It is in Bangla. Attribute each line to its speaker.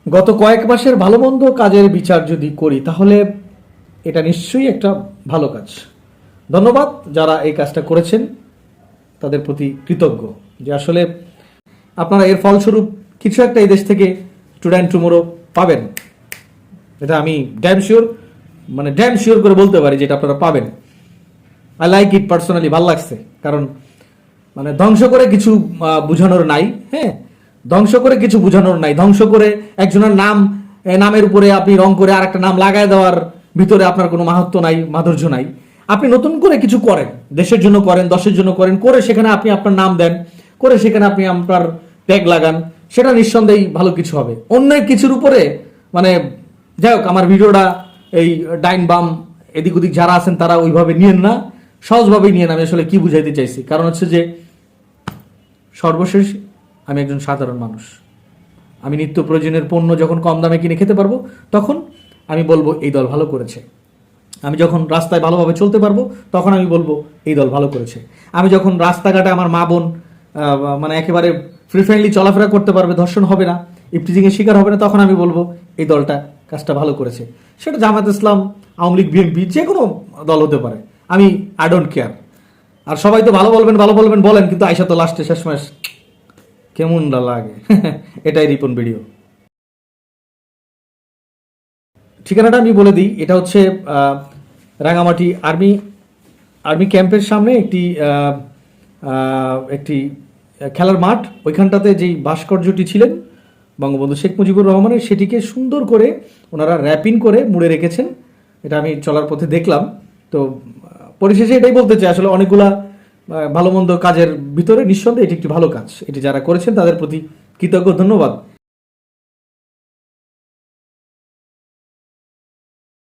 Speaker 1: গত কয়েক মাসের ভালো মন্দ কাজের বিচার যদি করি তাহলে এটা নিশ্চয়ই একটা ভালো কাজ। ধন্যবাদ যারা এই কাজটা করেছেন, তাদের প্রতি কৃতজ্ঞ যে আসলে আপনারা এর ফলস্বরূপ কিছু একটা এই দেশ থেকে টুডে অ্যান্ড টুমোরো পাবেন। এটা আমি ড্যাম শিওর করে বলতে পারি যে এটা আপনারা পাবেন। আই লাইক ইট পার্সোনালি, ভালো লাগছে। কারণ ধ্বংস করে কিছু বুঝানোর নাই। হ্যাঁ, ধ্বংস করে কিছু বুঝানোর নাই। ধ্বংস করে একজনের নামের উপরে আপনি রং করে আর একটা নাম লাগায় দেওয়ার ভিতরে আপনার কোনো মাহাত্ম্য নাই, মাধুর্য নাই। আপনি নতুন করে কিছু করেন, দেশের জন্য করেন, দশের জন্য করেন, করে সেখানে আপনি আপনার নাম দেন, করে সেখানে আপনি আপনার ট্যাগ লাগান, সেটা নিঃসন্দেহে ভালো কিছু হবে। অন্য কিছুর উপরে যাই হোক, আমার ভিডিওটা এই ডাইন বাম এদিক ওদিক যারা আছেন তারা ওইভাবে নিয়েন না, সহজভাবেই নিয়েন। আমি আসলে কি বুঝাইতে চাইছি, কারণ হচ্ছে যে সর্বশেষ আমি একজন সাধারণ মানুষ। আমি নিত্য প্রয়োজনের পণ্য যখন কম দামে কিনে খেতে পারবো তখন আমি বলবো এই দল ভালো করেছে। আমি যখন রাস্তায় ভালোভাবে চলতে পারবো তখন আমি বলবো এই দল ভালো করেছে। আমি যখন রাস্তাঘাটে আমার মা বোন একেবারে ফ্রি ফ্রেন্ডলি চলাফেরা করতে পারবে, ধর্ষণ হবে না, ইফটিজিংয়ের শিকার হবে না, তখন আমি বলবো এই দলটা কাজটা ভালো করেছে। সেটা জামাত ইসলাম, আওয়ামী লীগ, বিএনপি, যে কোনো দল হতে পারে। আমি আই ডোন্ট কেয়ার। আর সবাই তো ভালো বলবেন বলেন, কিন্তু আইসা তো লাস্টে শেষমেশ কেমন লাগে। এটাই রিপন ভিডিও। ঠিকানাটা আমি বলে দিই, এটা হচ্ছে রাঙামাটি আর্মি ক্যাম্পের সামনে একটি খেলার মাঠ। ওইখানটাতে যেই ভাস্কর্যটি ছিলেন বঙ্গবন্ধু শেখ মুজিবুর রহমানের, সেটিকে সুন্দর করে ওনারা র্যাপিং করে মুড়ে রেখেছেন। এটা আমি চলার পথে দেখলাম। তো পরিশেষে এটাই বলতে চাই, আসলে অনেকগুলা ভালো মন্দ কাজের ভিতরে নিঃসন্দেহে এটি একটি ভালো কাজ। এটি যারা করেছেন তাদের প্রতি কৃতজ্ঞ, ধন্যবাদ।